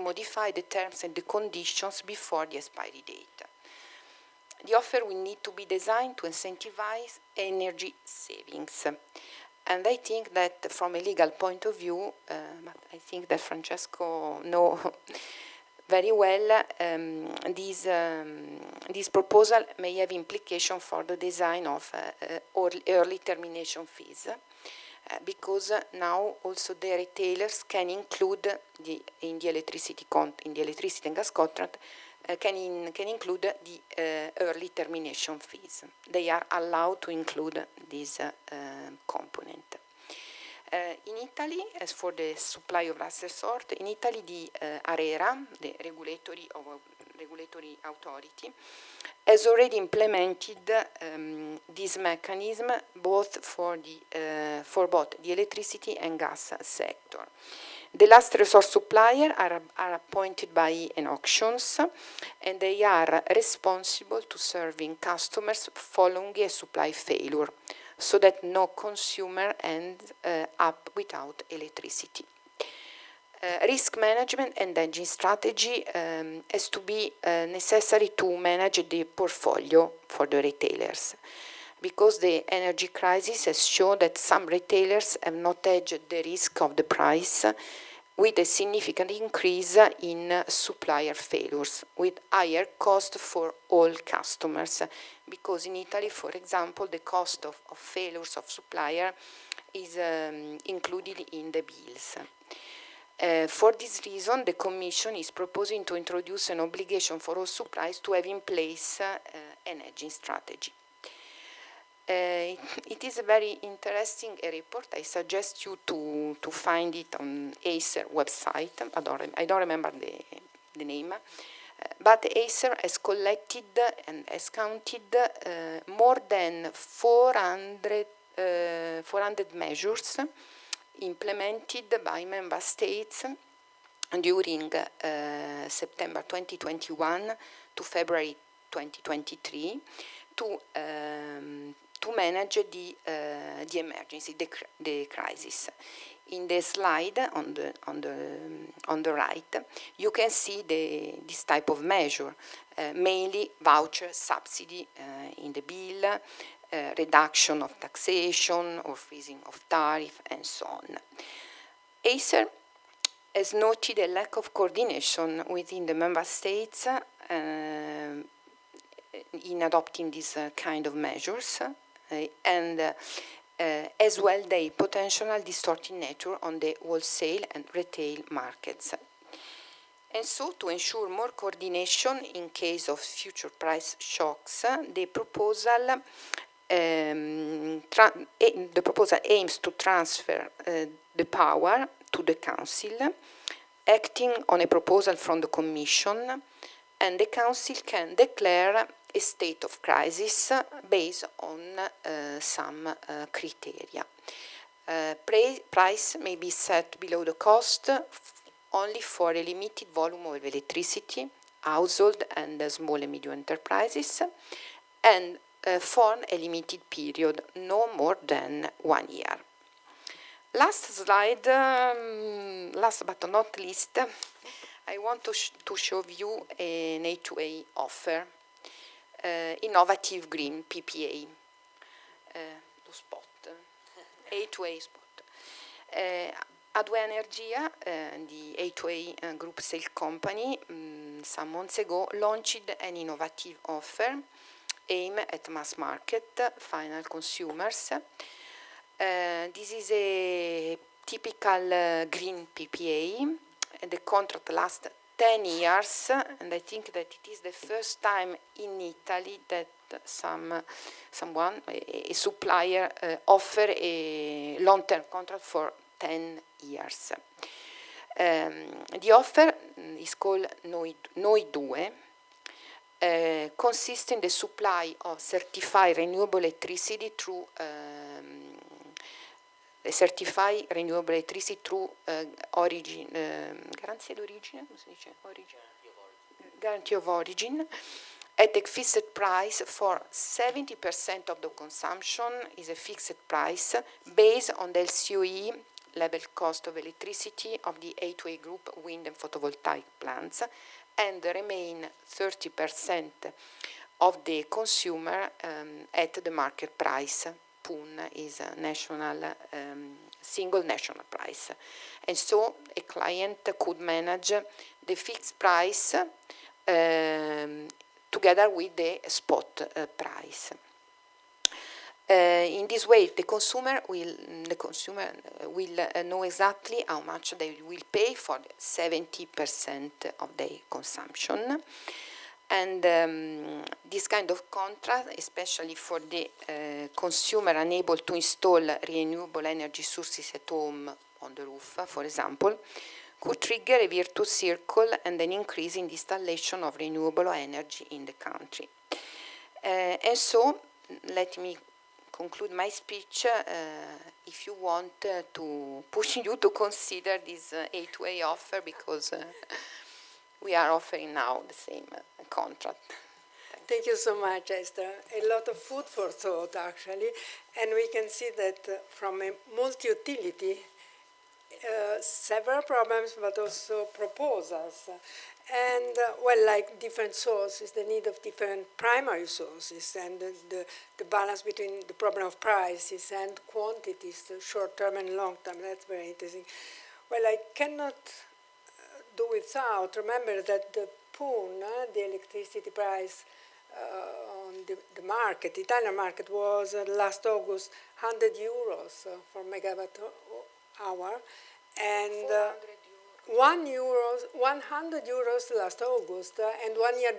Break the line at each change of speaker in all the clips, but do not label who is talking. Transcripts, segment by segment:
modify the terms and the conditions before the expiry date. The offer will need to be designed to incentivize energy savings. And I think that from a legal point of view, but I think that Francesco knows very well, this proposal may have implication for the design of early termination fees, because now also the retailers can include in the electricity and gas contract can include the early termination fees. They are allowed to include this component. In Italy, as for the supply of last resort, in Italy the ARERA, the regulatory authority, has already implemented this mechanism both for both the electricity and gas sector. The last resort suppliers are appointed by an auctions, and they are responsible to serving customers following a supply failure, so that no consumer ends up without electricity. Risk management and hedging strategy has to be necessary to manage the portfolio for the retailers, because the energy crisis has shown that some retailers have not hedged the risk of the price, with a significant increase in supplier failures, with higher cost for all customers, because in Italy, for example, the cost of failures of supplier is included in the bills. For this reason, the Commission is proposing to introduce an obligation for all suppliers to have in place an hedging strategy. It is a very interesting report. I suggest you to find it on Acer website. I don't remember the name, but Acer has collected and has counted more than 400 measures implemented by member states during September 2021 to February 2023 to manage the emergency, the crisis. In the slide on the right, you can see this type of measure, mainly voucher, subsidy in the bill, reduction of taxation or freezing of tariff, and so on. Acer has noted a lack of coordination within the member states in adopting these kind of measures, and as well the potential distorting nature on the wholesale and retail markets. And so, to ensure more coordination in case of future price shocks, the proposal aims to transfer the power to the Council, acting on a proposal from the Commission, and the Council can declare a state of crisis based on some criteria. Price may be set below the cost only for a limited volume of electricity, household and small and medium enterprises, and for a limited period, no more than 1 year. Last slide, last but not least, I want to show you an A2A offer, innovative green PPA, lo spot, A2A spot. A2A Energia, the A2A group sale company, some months ago launched an innovative offer aimed at mass market, final consumers. This is a typical green PPA. The contract lasts 10 years, and I think that it is the first time in Italy that a supplier offer a long-term contract for 10 years. The offer is called Noi 2, consists in the supply of certified renewable electricity through origin, garanzia d'origine, come si dice? Guarantee of origin, at a fixed price for 70% of the consumption is a fixed price based on the LCOE level cost of electricity of the A2A group wind and photovoltaic plants, and remain 30% of the consumer at the market price. PUN is a national, single national price. And so a client could manage the fixed price together with the spot price. In this way, the consumer will know exactly how much they will pay for 70% of their consumption. And this kind of contract, especially for the consumer unable to install renewable energy sources at home on the roof, for example, could trigger a virtuous circle and an increase in the installation of renewable energy in the country. And so, let me conclude my speech. If you want to push you to consider this A2A offer, because we are offering now the same contract.
Thank you so much, Esther. A lot of food for thought, actually. And we can see that from a multi-utility, several problems, but also proposals. And, well, like different sources, the need of different primary sources, and the balance between the problem of prices and quantities, short-term and long-term. That's very interesting. Well, I cannot do without remember that the PUN, the electricity price on the market, the Italian market, was last August 100 euros for megawatt hour, and 100 euros last August, and 1 year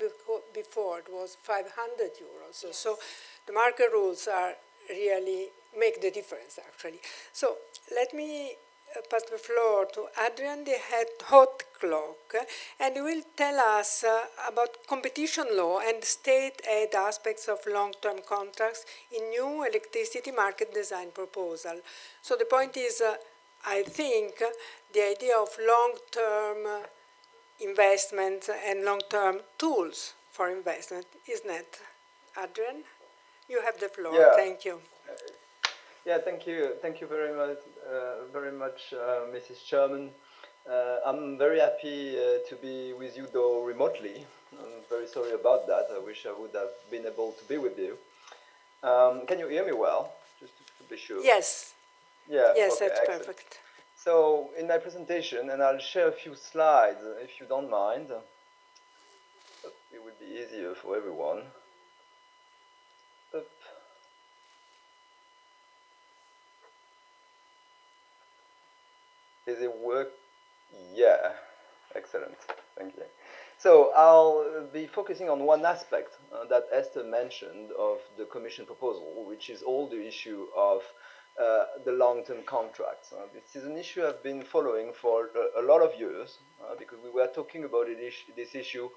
before it was 500 euros. Yes. So the market rules are really make the difference, actually. So let me pass the floor to Adrian, the head hot clock, and he will tell us about competition law and state aid aspects of long-term contracts in new electricity market design proposal. So the point is, I think, the idea of long-term investment and long-term tools for investment, isn't it? Adrian, you have the floor.
Yeah.
Thank you.
Yeah, thank you. Thank you very much, Mrs. Chairman. I'm very happy to be with you, though remotely. I'm very sorry about that. I wish I would have been able to be with you. Can you hear me well? Just to be sure.
Yes.
Yeah.
Yes,
okay,
that's
excellent.
perfect.
So, in my presentation, and I'll share a few slides if you don't mind. It will be easier for everyone. Is it work? Yeah, excellent, thank you. So I'll be focusing on one aspect that Esther mentioned of the Commission proposal, which is all the issue of the long-term contracts. This is an issue I've been following for a lot of years, because we were talking about this issue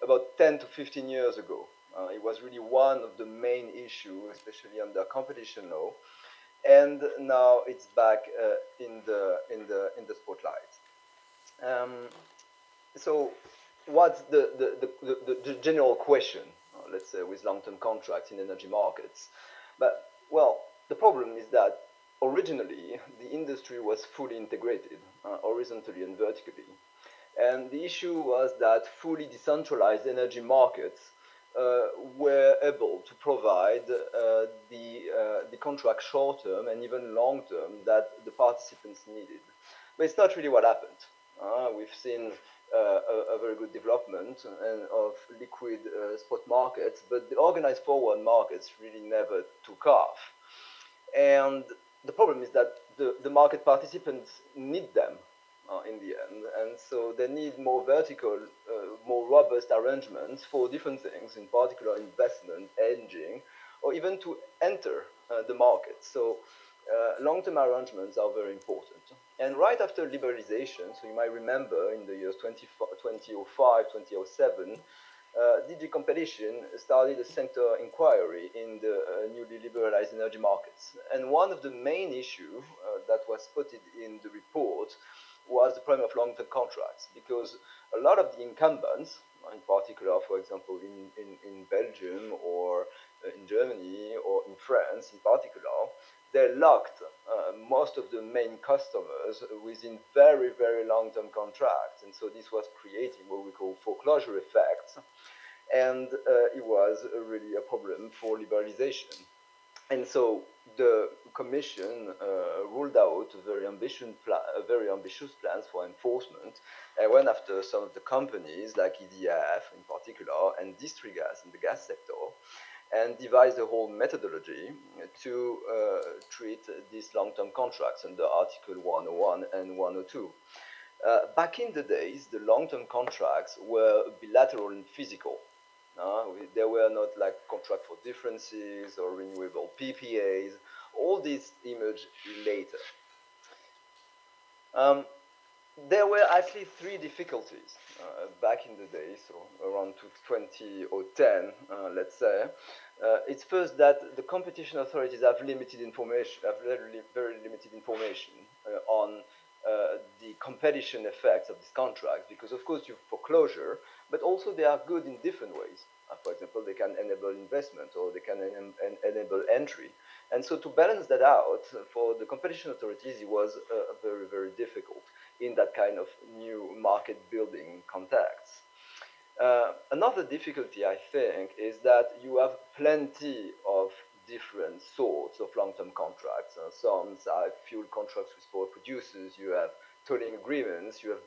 about 10 to 15 years ago. It was really one of the main issues, especially under competition law. And now it's back in the spotlight. So, what's the general question? Let's say with long-term contracts in energy markets. But well, the problem is that originally the industry was fully integrated, horizontally and vertically, and the issue was that fully decentralized energy markets were able to provide the contract short-term and even long-term that the participants needed. But it's not really what happened. We've seen a very good development of liquid spot markets, but the organized forward markets really never took off. And the problem is that the market participants need them in the end, and so they need more vertical, more robust arrangements for different things, in particular investment, hedging, or even to enter the market. So long-term arrangements are very important. And right after liberalization, so you might remember in the years 2005, 2007, DG Competition started a sector inquiry in the newly liberalized energy markets. And one of the main issues that was spotted in the report was the problem of long-term contracts, because a lot of the incumbents, in particular, for example, in Belgium or in Germany or in France in particular, they locked most of the main customers within very, very long-term contracts. And so this was creating what we call foreclosure effects. And it was really a problem for liberalization. And so the Commission ruled out very ambitious plans for enforcement. And went after some of the companies like EDF in particular and district gas in the gas sector, and devised a whole methodology to treat these long-term contracts under Article 101 and 102. Back in the days, the long-term contracts were bilateral and physical. There were not like contract for differences or renewable PPAs. All these emerged later. There were actually three difficulties back in the day, so around 2010, let's say. It's first that the competition authorities have limited information, very limited information on the competition effects of this contract, because of course you have foreclosure, but also they are good in different ways. For example, they can enable investment or they can enable entry. And so to balance that out, for the competition authorities, it was very, very difficult in that kind of new market building context. Another difficulty, I think, is that you have plenty of different sorts of long-term contracts. Some are fuel contracts with power producers, you have tolling agreements, you have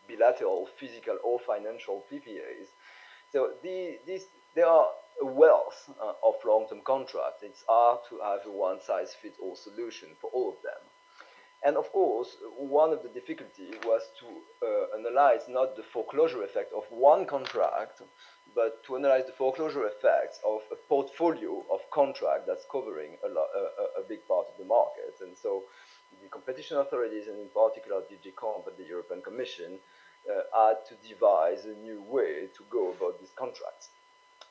bilateral physical or financial PPAs. So there are a wealth of long-term contracts. It's hard to have a one-size-fits-all solution for all of them. And of course, one of the difficulties was to analyze not the foreclosure effect of one contract, but to analyze the foreclosure effects of a portfolio of contracts that's covering a big part of the market. And so the competition authorities, and in particular DG Comp and the European Commission, had to devise a new way to go about these contracts.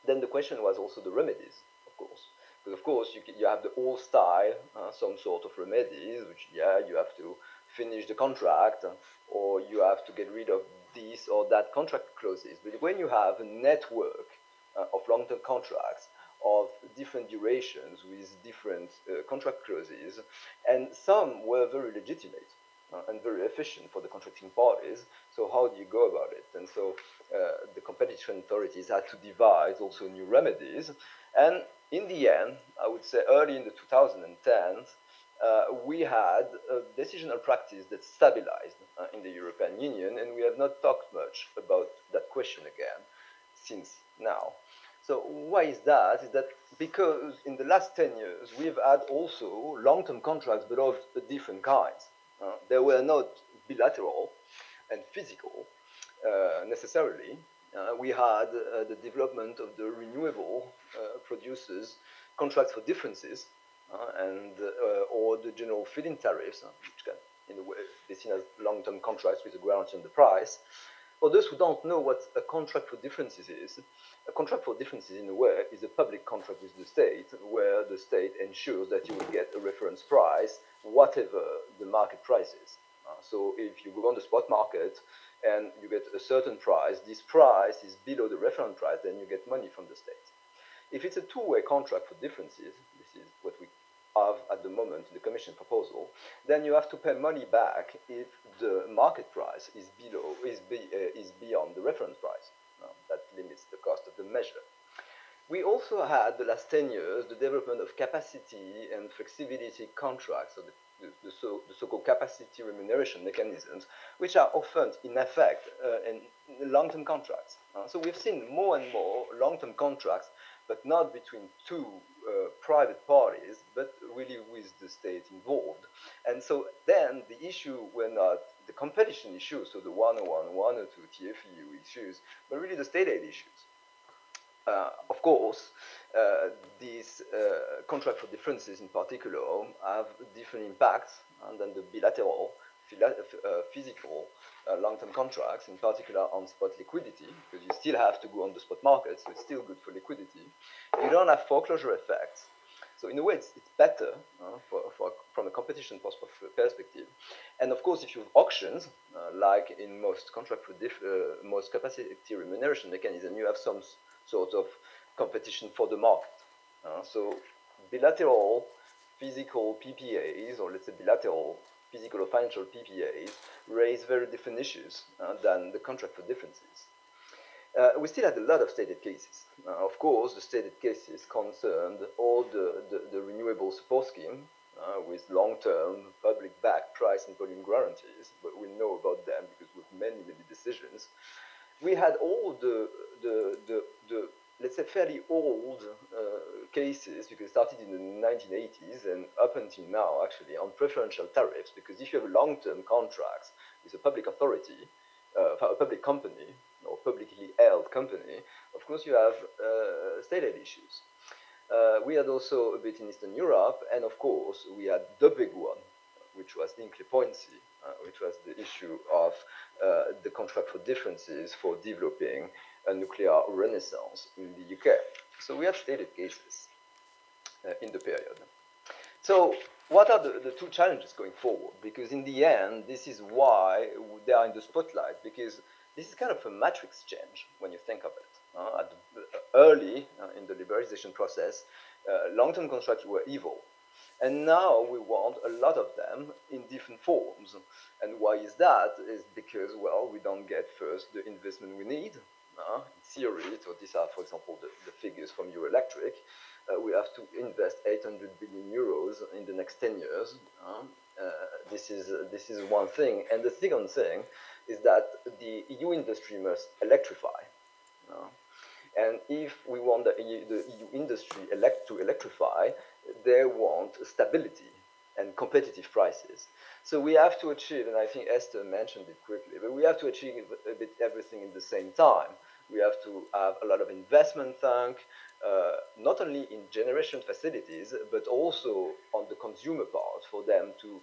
Then the question was also the remedies, of course. Because of course you have the old style, some sort of remedies, which you have to finish the contract, or you have to get rid of this or that contract clauses. But when you have a network of long-term contracts of different durations with different contract clauses, and some were very legitimate and very efficient for the contracting parties. So how do you go about it? And so the competition authorities had to devise also new remedies. And in the end, I would say early in the 2010s, we had a decisional practice that stabilized in the European Union, and we have not talked much about that question again since now. So why is that? Is that because in the last 10 years, we've had also long-term contracts, but of different kinds. They were not bilateral and physical necessarily. We had the development of the renewable producers contracts for differences or the general feed-in tariffs, which can in a way be seen as long-term contracts with a guarantee on the price. For those who don't know what a contract for differences is, a contract for differences in a way is a public contract with the state, where the state ensures that you will get a reference price, whatever the market price is. So if you go on the spot market and you get a certain price, this price is below the reference price, then you get money from the state. If it's a two-way contract for differences, this is what we have at the moment in the Commission proposal, then you have to pay money back if the market price is beyond the reference price. That limits the cost of the measure. We also had, the last 10 years, the development of capacity and flexibility contracts, so the so-called capacity remuneration mechanisms, which are often, in effect, in long-term contracts. So we've seen more and more long-term contracts, but not between two private parties, but really with the state involved. And so then the issue were not the competition issues, so the 101, 102 TFEU issues, but really the state aid issues. Of course, these contract for differences in particular have different impacts than the bilateral physical long-term contracts, in particular on spot liquidity, because you still have to go on the spot market, so it's still good for liquidity. You don't have foreclosure effects. So in a way, it's better from a competition perspective. And of course, if you have auctions, like in most contract for most capacity remuneration mechanism, you have some sort of competition for the market. So bilateral physical PPAs, or let's say bilateral physical or financial PPAs, raise very different issues than the contract for differences. We still had a lot of stated cases. Of course, the stated cases concerned all the renewable support scheme with long-term public-backed price and volume guarantees, but we know about them because with many decisions. We had all the let's say fairly old cases, because it started in the 1980s and up until now actually, on preferential tariffs, because if you have long-term contracts with a public authority, a public company, or publicly held company, of course you have state-aid issues. We had also a bit in Eastern Europe, and of course we had the big one, which was inclemency, which was the issue of the contract for differences for developing a nuclear renaissance in the UK. So we had stated cases in the period. So what are the two challenges going forward? Because in the end, this is why they are in the spotlight, because this is kind of a matrix change when you think of it. Early in the liberalization process, long-term contracts were evil. And now we want a lot of them in different forms. And why is that? Is because, well, we don't get first the investment we need. In theory, so these are, for example, the figures from Euroelectric. We have to invest 800 billion euros in the next 10 years. This is one thing. And the second thing is that the EU industry must electrify. And if we want the EU industry to electrify, they want stability and competitive prices. So we have to achieve, and I think Esther mentioned it quickly, but we have to achieve a bit everything at the same time. We have to have a lot of investment not only in generation facilities, but also on the consumer part for them to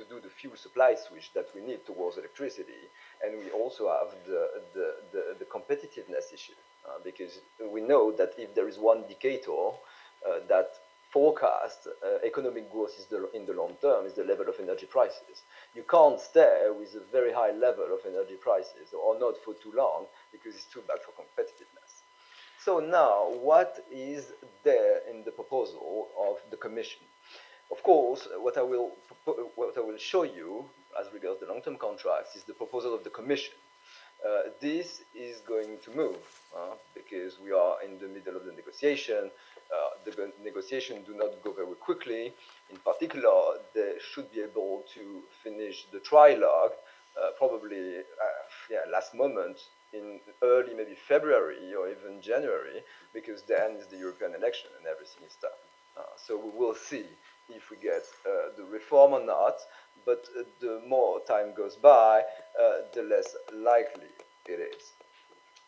do the fuel supply switch that we need towards electricity. And we also have the competitiveness issue, because we know that if there is one indicator that forecasts economic growth in the long term, is the level of energy prices. You can't stay with a very high level of energy prices, or not for too long, because it's too bad for competitiveness. So now, what is there in the proposal of the Commission? Of course, what I will show you as regards the long-term contracts is the proposal of the Commission. This is going to move because we are in the middle of the negotiation. The negotiations do not go very quickly. In particular, they should be able to finish the trilogue probably last moment, in early maybe February or even January, because then is the European election and everything is done. So we will see if we get the reform or not, but the more time goes by, the less likely it is.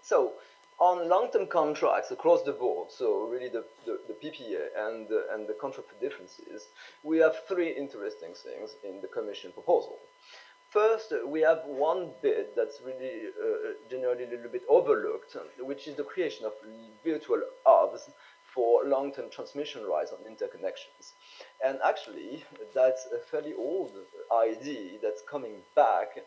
So on long-term contracts across the board, so really the PPA and the contract for differences, we have three interesting things in the Commission proposal. First, we have one bit that's really generally a little bit overlooked, which is the creation of virtual hubs for long-term transmission rights on interconnections. And actually, that's a fairly old idea that's coming back,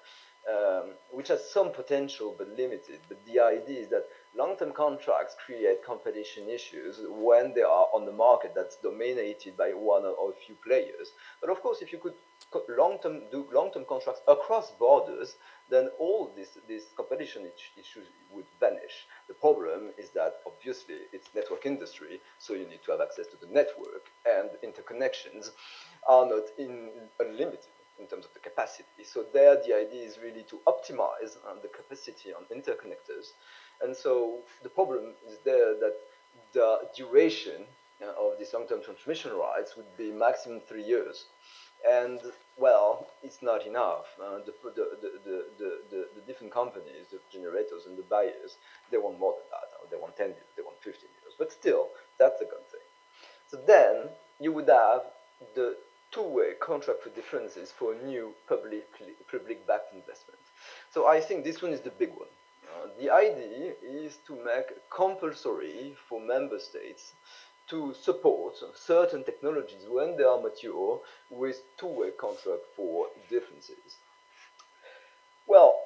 which has some potential but limited. But the idea is that long-term contracts create competition issues when they are on the market that's dominated by one or a few players. But of course, if you could do long-term contracts across borders, then all these competition issues would vanish. The problem is that obviously it's network industry, so you need to have access to the network, and interconnections are not unlimited in terms of the capacity. So there the idea is really to optimize the capacity on interconnectors. And so the problem is there that the duration of these long-term transmission rights would be maximum 3 years. And well, it's not enough. The different companies, the generators and the buyers, they want more than that. They want 10 years, they want 15 years. But still, that's a good thing. So then you would have the two-way contract for differences for new public-backed investment. So I think this one is the big one. The idea is to make compulsory for member states to support certain technologies when they are mature with two-way contract for differences. Well,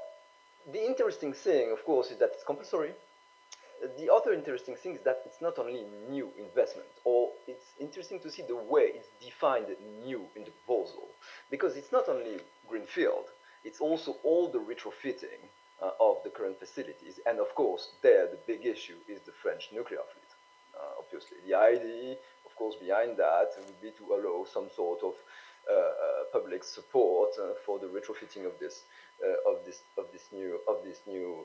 the interesting thing, of course, is that it's compulsory. the other interesting thing is that it's not only new investment, or it's interesting to see the way it's defined new in the proposal, because it's not only greenfield, it's also all the retrofitting of the current facilities, and of course, there the big issue is the French nuclear fleet. Obviously, the idea, of course, behind that would be to allow some sort of public support for the retrofitting of this new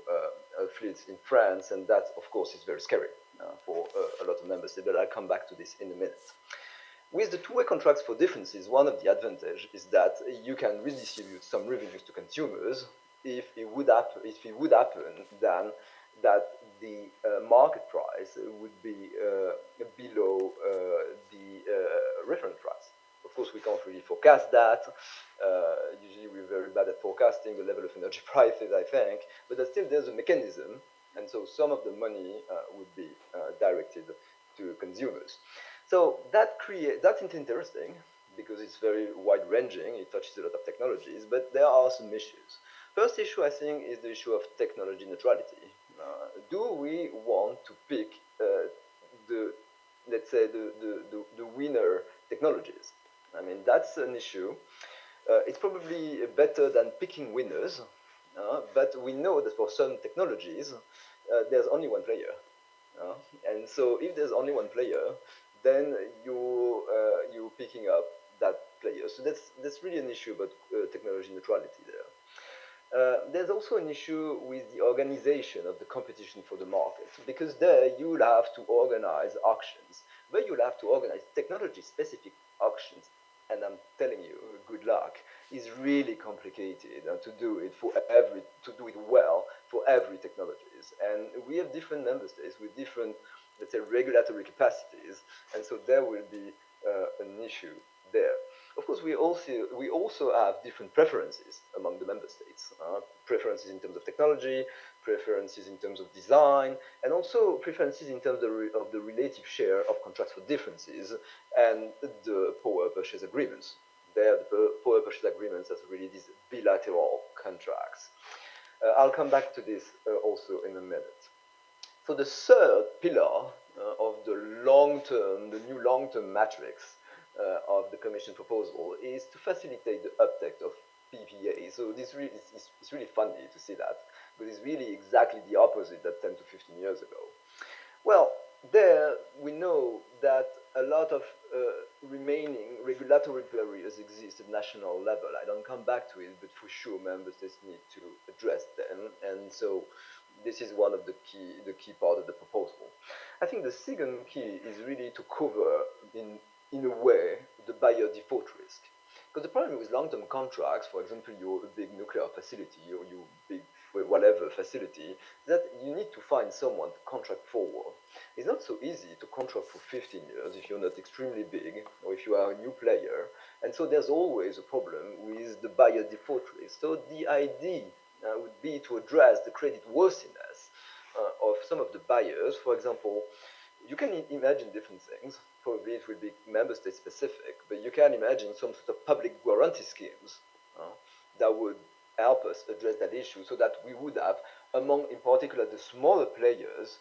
fleets in France, and that, of course, is very scary for a lot of member states. But I'll come back to this in a minute. With the two-way contracts for differences, one of the advantages is that you can redistribute some revenues to consumers if it would happen then that the market price would be below the reference price. Of course, we can't really forecast that. Usually, we're very bad at forecasting the level of energy prices, I think. But still, there's a mechanism, and so some of the money would be directed to consumers. So that's interesting because it's very wide-ranging. It touches a lot of technologies, but there are some issues. First issue, I think, is the issue of technology neutrality. Do we want to pick let's say, the winner technologies? I mean, that's an issue. It's probably better than picking winners, but we know that for some technologies, there's only one player. And so if there's only one player, then you're picking up that player. So that's really an issue about technology neutrality there. There's also an issue with the organization of the competition for the market, because there you'll have to organize auctions, but you'll have to organize technology-specific auctions, and I'm telling you, good luck. It's really complicated to do it well for every technologies, and we have different member states with different, let's say, regulatory capacities, and so there will be an issue there. Of course, we also have different preferences among the member states. Preferences in terms of technology, preferences in terms of design, and also preferences in terms of the relative share of contracts for differences and the power purchase agreements. There, the power purchase agreements are really these bilateral contracts. I'll come back to this also in a minute. So the third pillar of the new long-term matrix of the Commission proposal is to facilitate the uptake of PPA. So it's really funny to see that, but it's really exactly the opposite that 10 to 15 years ago. Well, there we know that a lot of remaining regulatory barriers exist at national level. I don't come back to it, but for sure member states need to address them, and so this is one of the key part of the proposal. I think the second key is really to cover in a way the buyer default risk. Because the problem with long-term contracts, for example, your big nuclear facility or your big whatever facility, that you need to find someone to contract forward. It's not so easy to contract for 15 years if you're not extremely big or if you are a new player. And so there's always a problem with the buyer default risk. So the idea would be to address the credit worthiness of some of the buyers. For example, you can imagine different things. Probably it will be member state specific, but you can imagine some sort of public guarantee schemes that would help us address that issue, so that we would have, among, in particular, the smaller players,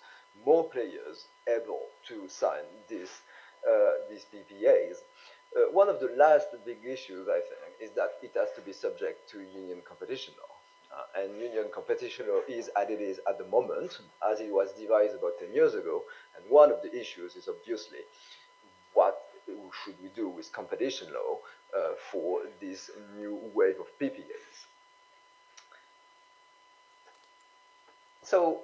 more players able to sign these PPAs. One of the last big issues, I think, is that it has to be subject to union competition law. And union competition law is as it is at the moment, as it was devised about 10 years ago. And one of the issues is obviously what should we do with competition law for this new wave of PPAs. So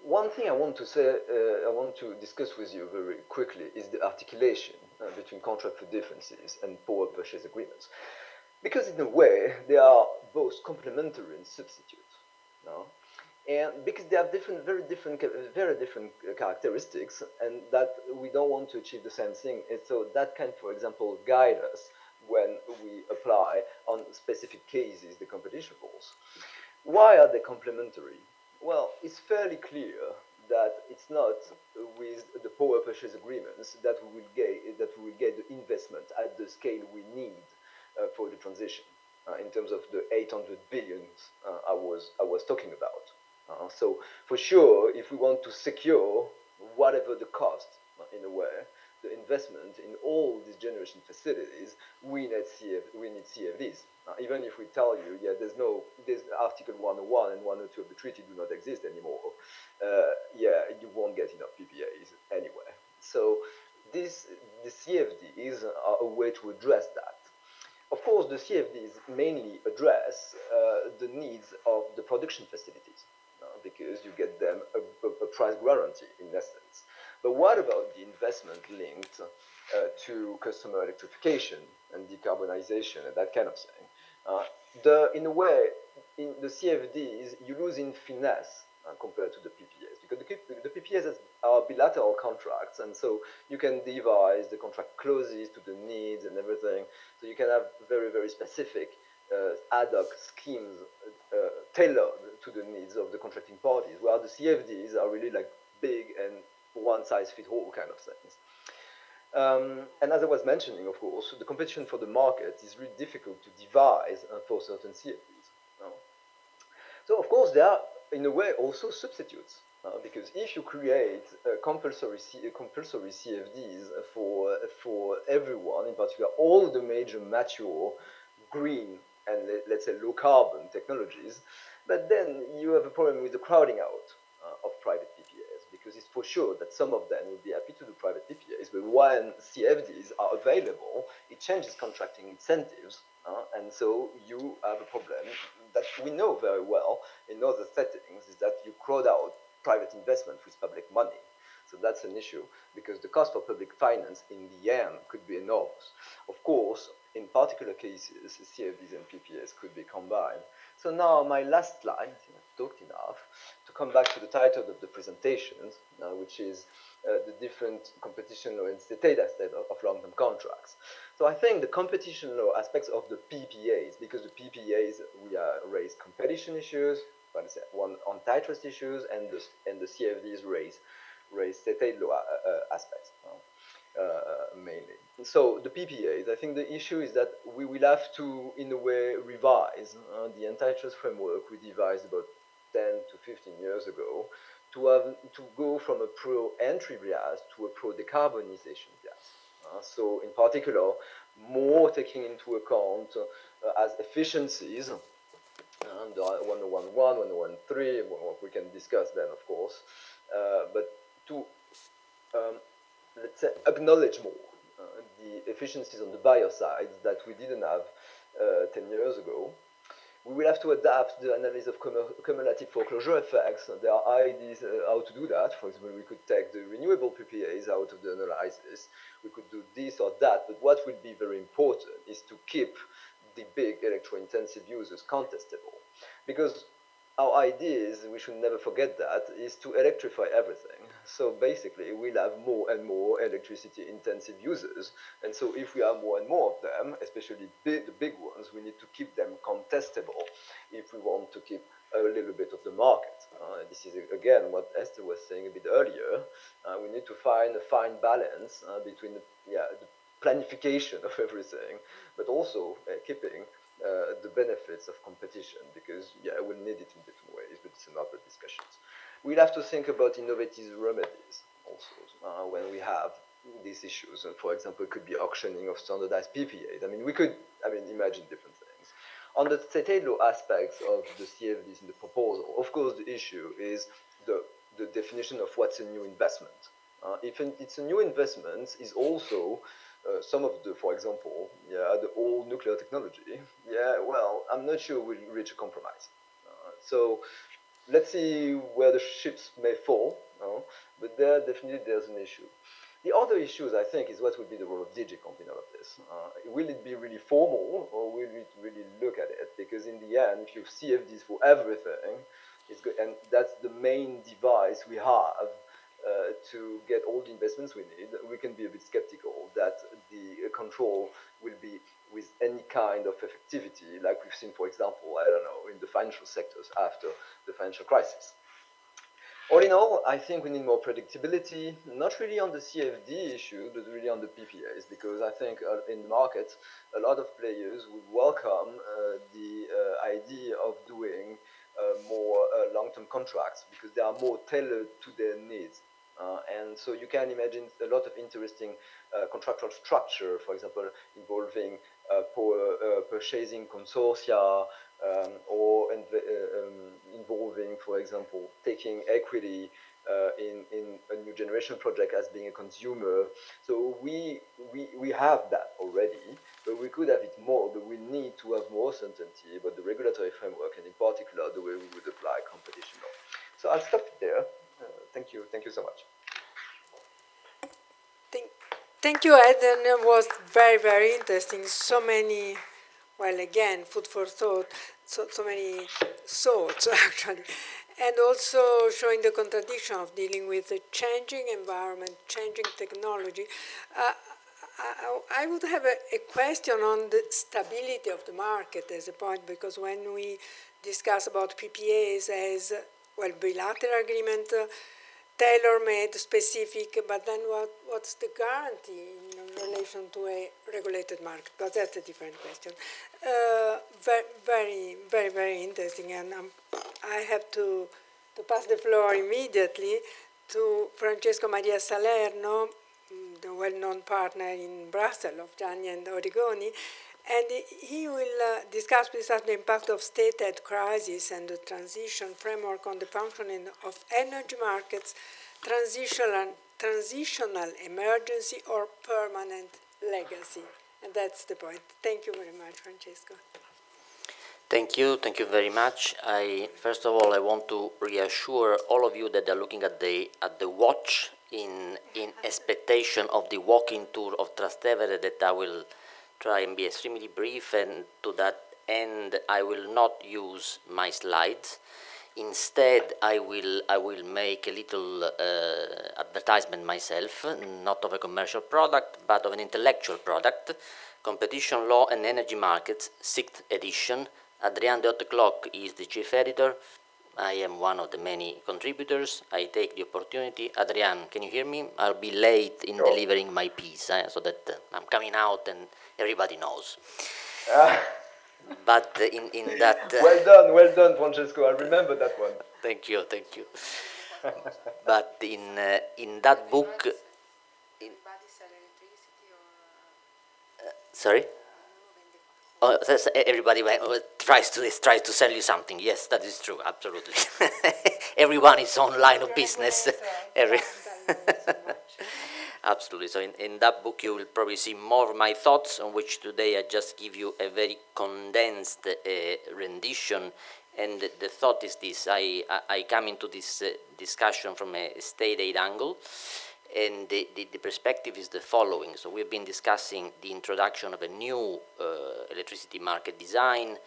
one thing I want to discuss with you very quickly is the articulation between contract for differences and power purchase agreements. Because in a way, they are both complementary and substitute. No? And because they have very different characteristics, and that we don't want to achieve the same thing. And so that can, for example, guide us when we apply on specific cases the competition rules. Why are they complementary? Well, it's fairly clear that it's not with the power purchase agreements that we will get the investment at the scale we need for the transition in terms of the 800 billion I was talking about. So for sure, if we want to secure whatever the cost, in a way, the investment in all these generation facilities, we need CFDs. Even if we tell you, yeah, there's Article 101 and 102 of the treaty do not exist anymore, yeah, you won't get enough PPAs anyway. So the CFDs are a way to address that. Of course, the CFDs mainly address the needs of the production facilities because you get them a price guarantee in essence. But what about the investment linked to customer electrification and decarbonization and that kind of thing? In a way, in the CFDs, you lose in finesse compared to the PPAs because the PPAs are bilateral contracts, and so you can devise the contract clauses to the needs and everything. So you can have very, very specific ad hoc schemes tailored to the needs of the contracting parties, while the CFDs are really like big and one-size-fits-all kind of things. And as I was mentioning, of course, the competition for the market is really difficult to devise for certain CFDs. So, of course, there are, in a way, also substitutes. Because if you create compulsory CFDs for everyone, in particular all the major mature green and let's say low carbon technologies, but then you have a problem with the crowding out of private PPAs, because it's for sure that some of them will be happy to do private PPAs, but when CFDs are available, it changes contracting incentives, and so you have a problem that we know very well in other settings, is that you crowd out private investment with public money. So that's an issue, because the cost of public finance in the end could be enormous. Of course, in particular cases, CFDs and PPAs could be combined. So now my last slide, I've talked enough, to come back to the title of the presentation, which is the different competition law and state aspects of long-term contracts. So I think the competition law aspects of the PPAs, because the PPAs, we raise competition issues, one antitrust issues, and the CFDs raise state law aspects. Mainly. So the PPAs, I think the issue is that we will have to, in a way, revise the antitrust framework we devised about 10 to 15 years ago to go from a pro-entry bias to a pro-decarbonization bias. So in particular, more taking into account as efficiencies, and 1011, 1013, we can discuss then, of course, but to let's say, acknowledge more the efficiencies on the buyer side that we didn't have 10 years ago. We will have to adapt the analysis of cumulative foreclosure effects. There are ideas how to do that. For example, we could take the renewable PPAs out of the analysis. We could do this or that. But what will be very important is to keep the big electro-intensive users contestable. Because our idea is, we should never forget that, is to electrify everything. So basically, we'll have more and more electricity-intensive users. And so if we have more and more of them, especially the big ones, we need to keep them contestable if we want to keep a little bit of the market. This is, again, what Esther was saying a bit earlier. We need to find a fine balance between the planification of everything, but also keeping the benefits of competition, because we'll need it in different ways, but it's another discussion. We'll have to think about innovative remedies also when we have these issues. And for example, it could be auctioning of standardized PPAs. We could imagine different things. On the state law aspects of the CFDs in the proposal, of course, the issue is the definition of what's a new investment. If it's a new investment, is also some of the, for example, the old nuclear technology, well, I'm not sure we'll reach a compromise. So let's see where the ships may fall, but definitely there's an issue. The other issues, I think, is what will be the role of DigiComp in all of this. Will it be really formal, or will we really look at it? Because in the end, if you have CFDs for everything, it's good, and that's the main device we have to get all the investments we need, we can be a bit skeptical that the control will be with any kind of effectivity, like we've seen, for example, I don't know, in the financial sectors after the financial crisis. All in all, I think we need more predictability, not really on the CFD issue, but really on the PPAs, because I think in the market, a lot of players would welcome the idea of doing more long-term contracts because they are more tailored to their needs. And so you can imagine a lot of interesting contractual structure, for example, involving purchasing consortia, or involving, for example, taking equity in a new generation project as being a consumer. So we have that already, but we could have it more, but we need to have more certainty about the regulatory framework and in particular the way we would apply competition law. So I'll stop there. Thank you so much.
Thank you, Ed, and it was very, very interesting. So many, well, again, food for thought, so many thoughts, actually. And also showing the contradiction of dealing with a changing environment, changing technology. I would have a question on the stability of the market as a point, because when we discuss about PPAs as, well, bilateral agreement, tailor-made, specific, but then what's the guarantee in relation to a regulated market? But that's a different question. Very, very, very interesting, and I have to pass the floor immediately to Francesco Maria Salerno, the well-known partner in Brussels of Gianni and Origoni, and he will discuss with us the impact of state aid crisis and the transition framework on the functioning of energy markets, transitional emergency or permanent legacy. And that's the point. Thank you very much, Francesco.
Thank you very much. First of all, I want to reassure all of you that are looking at the watch in expectation of the walking tour of Trastevere, that I will try and be extremely brief, and to that end I will not use my slides. Instead, I will make a little advertisement myself, not of a commercial product, but of an intellectual product. Competition Law and Energy Markets, 6th edition. Adrian de Hautecloque is the chief editor. I am one of the many contributors. I take the opportunity. Adrian, can you hear me? I'll be late in delivering my piece, so that I'm coming out and everybody knows. But in that...
Well done, Francesco. I remember that one.
Thank you. But in that book... sorry? Oh, everybody tries to sell you something. Yes, that is true, absolutely. Everyone is on line of business. Absolutely. So in that book you will probably see more of my thoughts, on which today I just give you a very condensed rendition. And the thought is this: I come into this discussion from a state aid angle. And the perspective is the following. So we've been discussing the introduction of a new electricity market design.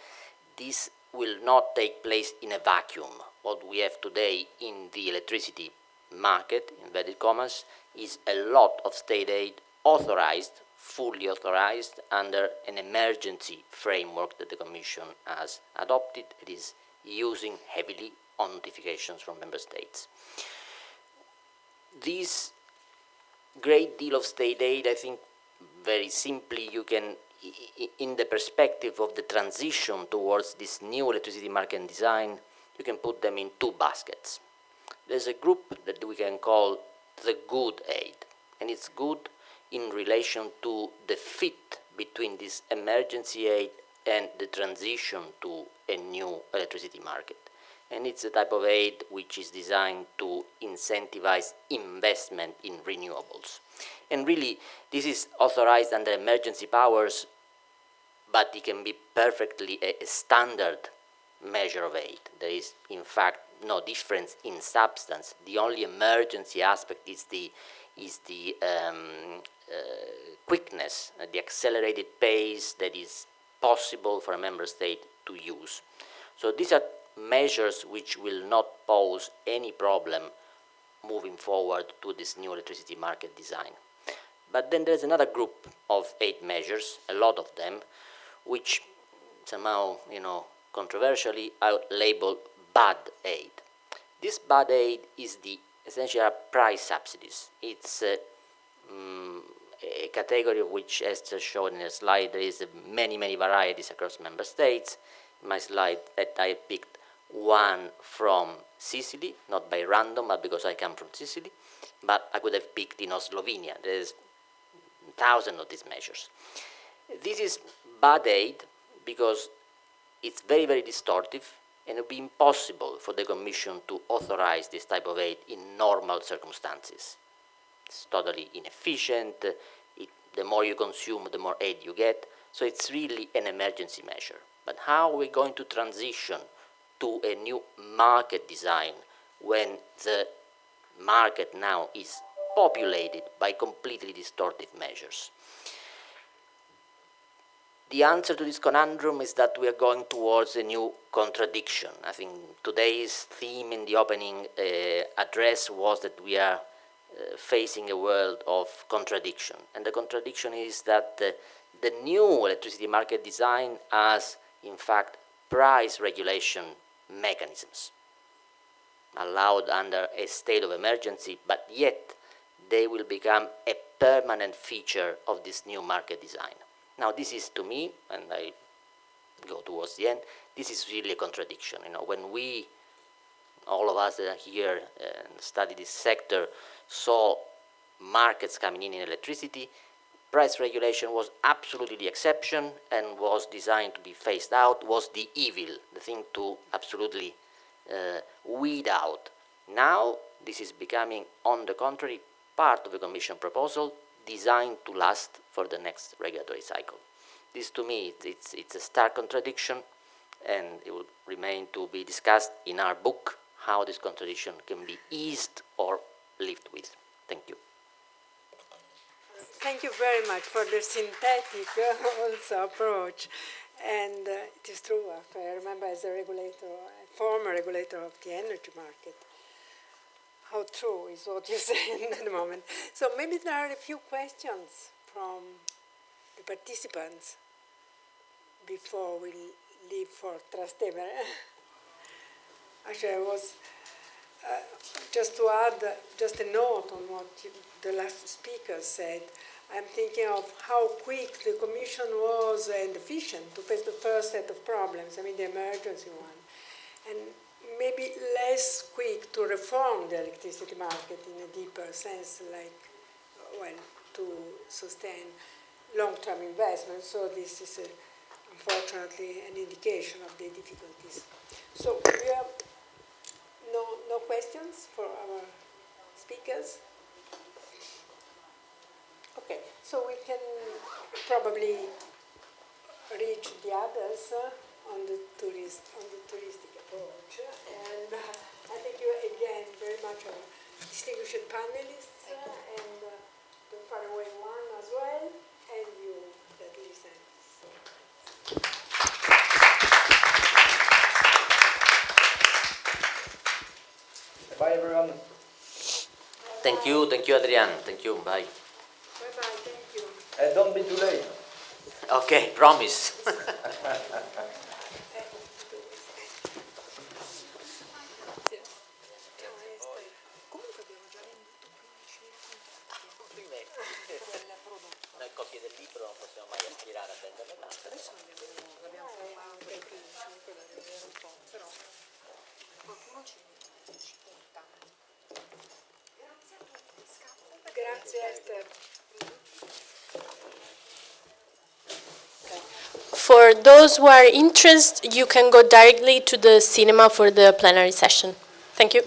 This will not take place in a vacuum. What we have today in the electricity market, inverted commas, is a lot of state aid authorized, fully authorized, under an emergency framework that the Commission has adopted. It is using heavily on notifications from member states. This great deal of state aid, I think, very simply, you can, in the perspective of the transition towards this new electricity market design, you can put them in two baskets. There's a group that we can call the good aid, and it's good in relation to the fit between this emergency aid and the transition to a new electricity market. And it's a type of aid which is designed to incentivize investment in renewables. And really, this is authorized under emergency powers, but it can be perfectly a standard measure of aid. There is, in fact, no difference in substance. The only emergency aspect is the quickness, the accelerated pace that is possible for a member state to use. So these are measures which will not pose any problem moving forward to this new electricity market design. But then there's another group of aid measures, a lot of them, which somehow, controversially, I would label bad aid. This bad aid is essentially price subsidies. It's a category of which, as shown in a slide, there is many varieties across member states. In my slide that I picked one from Sicily, not by random, but because I come from Sicily, but I could have picked, Slovenia. There's thousands of these measures. This is bad aid because it's very, very distortive, and it would be impossible for the Commission to authorize this type of aid in normal circumstances. It's totally inefficient. The more you consume, the more aid you get. So it's really an emergency measure. But how are we going to transition to a new market design when the market now is populated by completely distortive measures? The answer to this conundrum is that we are going towards a new contradiction. I think today's theme in the opening address was that we are facing a world of contradiction. And the contradiction is that the new electricity market design has, in fact, price regulation mechanisms allowed under a state of emergency, but yet they will become a permanent feature of this new market design. Now, this is, to me, and I go towards the end, this is really a contradiction. When we, all of us that are here and study this sector, saw markets coming in electricity, price regulation was absolutely the exception and was designed to be phased out, was the evil, the thing to absolutely weed out. Now, this is becoming, on the contrary, part of the Commission proposal designed to last for the next regulatory cycle. This, to me, it's a stark contradiction, and it will remain to be discussed in our book how this contradiction can be eased or lived with. Thank you.
Thank you very much for the synthetic also approach. And it is true, I remember as a regulator, a former regulator of the energy market, how true is what you say at the moment. So maybe there are a few questions from the participants before we leave for Trastevere. Actually, I was, just to add, just a note on what the last speaker said, I'm thinking of how quick the Commission was and efficient to face the first set of problems, I mean the emergency one, and maybe less quick to reform the electricity market in a deeper sense, like, well, to sustain long-term investment. So this is, unfortunately, an indication of the difficulties. So we have no questions for our speakers? Okay, so we can probably reach the others on the touristic approach. And I thank you again very much, our distinguished panelists, and the faraway one as well, and you that listen.
Bye, everyone.
Thank you, Adrian. Thank you, bye.
Bye-bye, thank you.
And don't be too late.
Okay, promise. Noi copie del libro non possiamo mai aspirare a vendere l'altro. Adesso l'abbiamo fatto anche il 5 da vedere un po', però qualcuno ci porta. Grazie a tutti,
Grazie Esther.
For those who are interested, you can go directly to the cinema for the plenary session. Thank you.